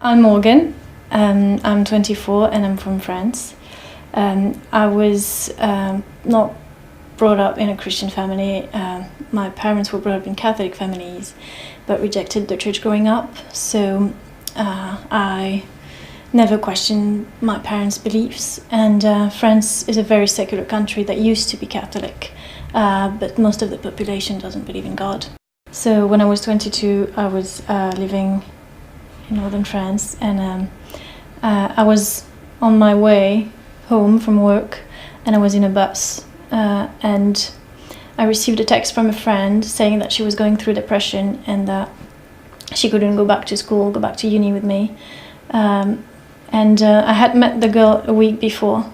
I'm Morgan. I'm 24 and I'm from France. I was not brought up in a Christian family. My parents were brought up in Catholic families, but rejected the church growing up. So I never questioned my parents' beliefs. And France is a very secular country that used to be Catholic, but most of the population doesn't believe in God. So when I was 22, I was living in northern France, and I was on my way home from work, and I was in a bus, and I received a text from a friend saying that she was going through depression and that she couldn't go back to school, go back to uni with me. And I had met the girl a week before,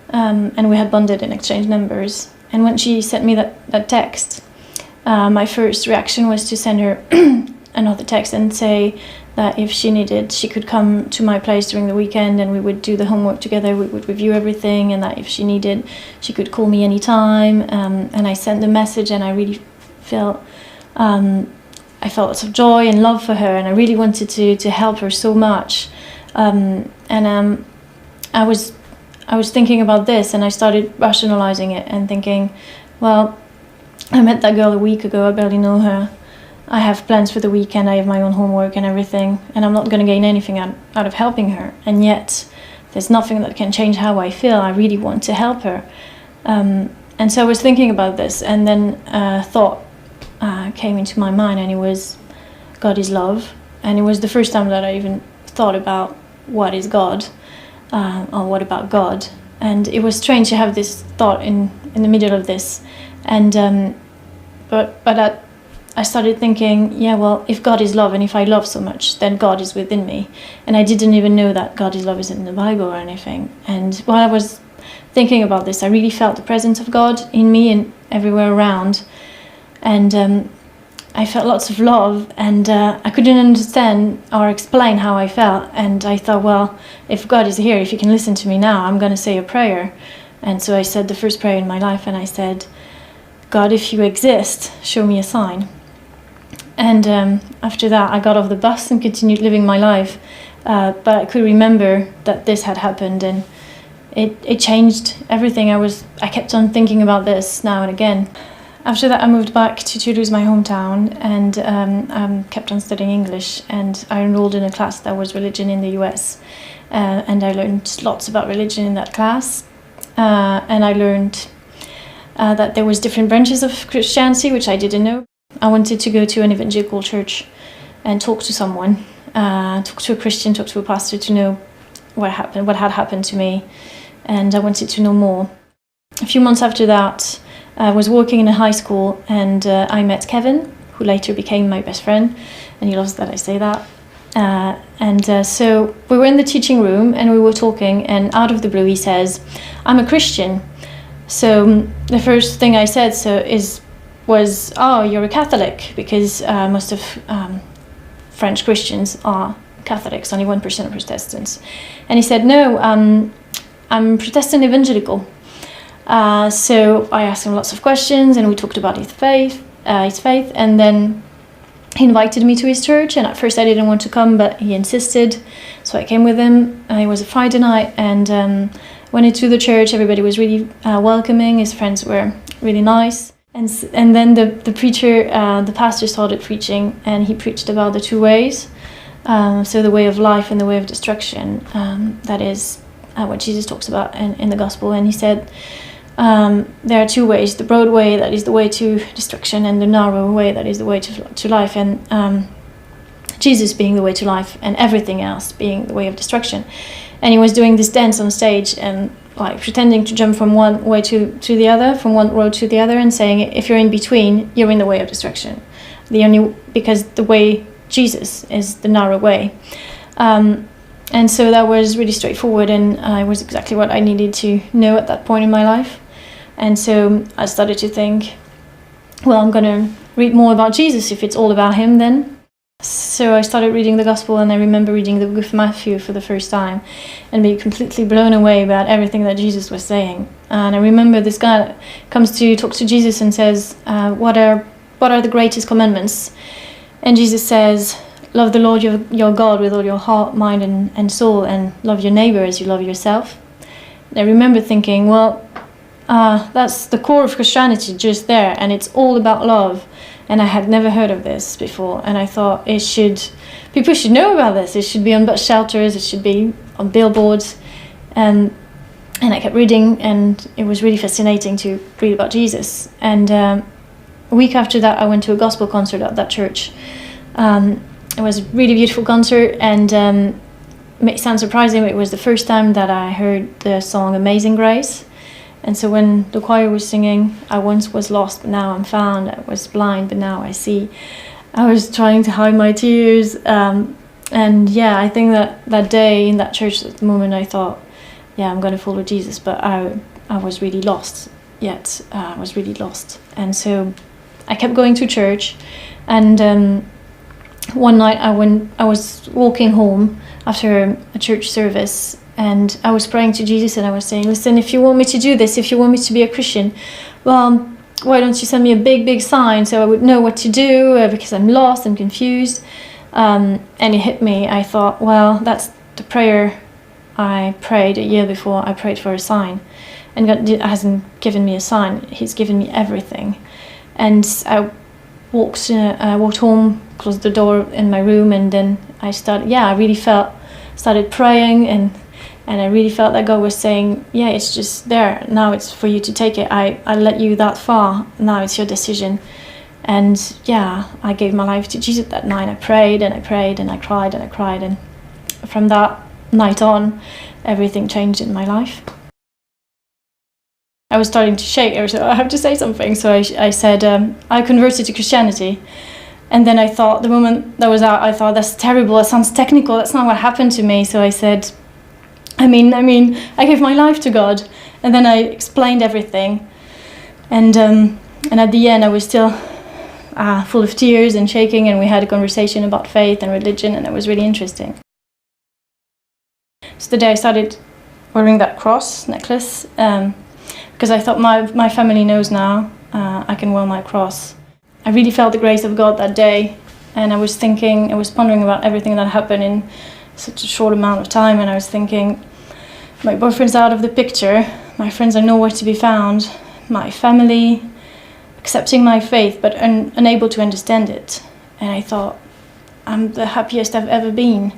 and we had bonded and exchanged numbers. And when she sent me that text, my first reaction was to send her another text and say that if she needed, she could come to my place during the weekend and we would do the homework together, we would review everything, and that if she needed, she could call me anytime. And I sent the message, and I really felt, I felt lots of joy and love for her, and I really wanted to help her so much. I was thinking about this, and I started rationalizing it and thinking, well, I met that girl a week ago, I barely know her. I have plans for the weekend, I have my own homework and everything, and I'm not going to gain anything out of helping her. And yet, there's nothing that can change how I feel. I really want to help her. And so I was thinking about this, and then a thought came into my mind, and it was, God is love. And it was the first time that I even thought about what is God, or what about God. And it was strange to have this thought in the middle of this. And but I started thinking, yeah, well, if God is love and if I love so much, then God is within me. And I didn't even know that God is love is in the Bible or anything. And while I was thinking about this, I really felt the presence of God in me and everywhere around. And I felt lots of love, and I couldn't understand or explain how I felt. And I thought, well, if God is here, if you can listen to me now, I'm going to say a prayer. And so I said the first prayer in my life, and I said, God, if you exist, show me a sign. And after that, I got off the bus and continued living my life. But I could remember that this had happened, and it changed everything. I kept on thinking about this now and again. After that, I moved back to Toulouse, my hometown, and kept on studying English. And I enrolled in a class that was religion in the US. And I learned lots about religion in that class. And I learned that there was different branches of Christianity, which I didn't know. I wanted to go to an evangelical church and talk to someone, talk to a Christian, talk to a pastor, to know what had happened to me, and I wanted to know more. A few months after that, I was working in a high school, and I met Kevin, who later became my best friend, and he loves that I say that. So we were in the teaching room, and we were talking, and out of the blue he says, I'm a Christian. So the first thing I said was, oh, you're a Catholic, because most of French Christians are Catholics, only 1% are Protestants. And he said, no, I'm Protestant evangelical. So I asked him lots of questions, and we talked about his faith, and then he invited me to his church, and at first I didn't want to come, but he insisted, so I came with him. It was a Friday night, and went into the church. Everybody was really welcoming, his friends were really nice. And then the preacher, the pastor started preaching, and he preached about the two ways. So the way of life and the way of destruction. That is what Jesus talks about in the gospel. And he said there are two ways: the broad way, that is the way to destruction, and the narrow way, that is the way to life. And Jesus being the way to life, and everything else being the way of destruction. And he was doing this dance on stage, and like pretending to jump from one way to the other, from one road to the other, and saying, if you're in between, you're in the way of destruction. Because the way Jesus is the narrow way. And so that was really straightforward, and it was exactly what I needed to know at that point in my life. And so I started to think, well, I'm going to read more about Jesus if it's all about him then. So I started reading the gospel, and I remember reading the book of Matthew for the first time and being completely blown away about everything that Jesus was saying. And I remember this guy comes to talk to Jesus and says, what are the greatest commandments? And Jesus says, love the Lord your God with all your heart, mind and soul, and love your neighbour as you love yourself. And I remember thinking, well, that's the core of Christianity just there, and it's all about love. And I had never heard of this before, and I thought people should know about this. It should be on bus shelters, it should be on billboards. And I kept reading, and it was really fascinating to read about Jesus. And a week after that, I went to a gospel concert at that church. It was a really beautiful concert, and it may sound surprising, but it was the first time that I heard the song Amazing Grace. And so when the choir was singing, I once was lost, but now I'm found. I was blind, but now I see. I was trying to hide my tears. And yeah, I think that day in that church, at the moment, I thought, yeah, I'm going to follow Jesus. But I was really lost, I was really lost. And so I kept going to church. And one night I was walking home after a church service, and I was praying to Jesus, and I was saying, listen, if you want me to do this, if you want me to be a Christian, well, why don't you send me a big sign so I would know what to do, because I'm lost and confused. And it hit me. I thought, well, that's the prayer I prayed a year before. I prayed for a sign, and God hasn't given me a sign. He's given me everything. And I walked home, closed the door in my room, and then I started praying, and I really felt that God was saying, yeah, it's just there. Now it's for you to take it. I let you that far. Now it's your decision. And yeah, I gave my life to Jesus that night. I prayed and I prayed and I cried and I cried. And from that night on, everything changed in my life. I was starting to shake. I was like, I have to say something. So I said, I converted to Christianity. And then I thought, the moment that was out, I thought, that's terrible. That sounds technical. That's not what happened to me. So I said, I gave my life to God. And then I explained everything. And at the end, I was still full of tears and shaking, and we had a conversation about faith and religion, and it was really interesting. So the day I started wearing that cross necklace, because I thought my family knows now I can wear my cross. I really felt the grace of God that day, and I was pondering about everything that happened in such a short amount of time, and I was thinking, my boyfriend's out of the picture, my friends are nowhere to be found, my family accepting my faith but unable to understand it. And I thought, I'm the happiest I've ever been.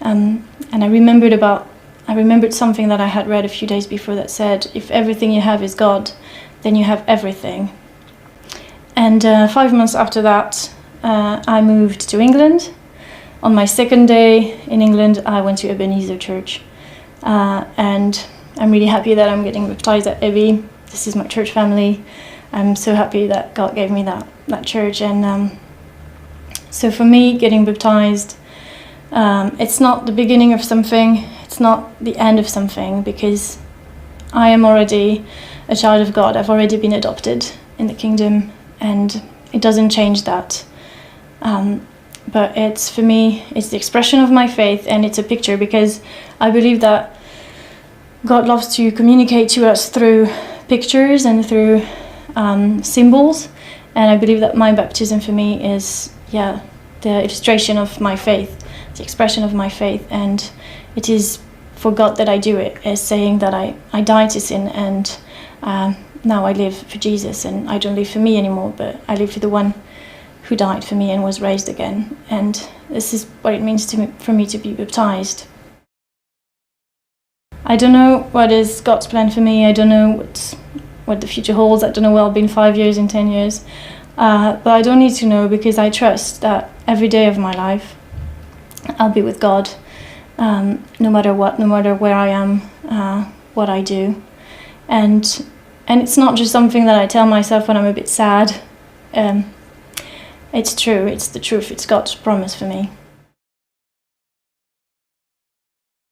And I remembered something that I had read a few days before that said, if everything you have is God, then you have everything. And 5 months after that, I moved to England. On my second day in England, I went to Ebenezer Church. And I'm really happy that I'm getting baptized at Eby. This is my church family. I'm so happy that God gave me that church. And so for me, getting baptized, it's not the beginning of something, it's not the end of something, because I am already a child of God. I've already been adopted in the kingdom, and it doesn't change that. But for me, it's the expression of my faith, and it's a picture, because I believe that God loves to communicate to us through pictures and through symbols, and I believe that my baptism for me is, the illustration of my faith, the expression of my faith, and it is for God that I do it, as saying that I died to sin, and now I live for Jesus, and I don't live for me anymore, but I live for the one who died for me and was raised again. And this is what it means for me to be baptized. I don't know what is God's plan for me. I don't know what the future holds. I don't know where I'll be in 5 years, in 10 years. But I don't need to know, because I trust that every day of my life I'll be with God, no matter what, no matter where I am, what I do. And it's not just something that I tell myself when I'm a bit sad. It's true, it's the truth, it's God's promise for me.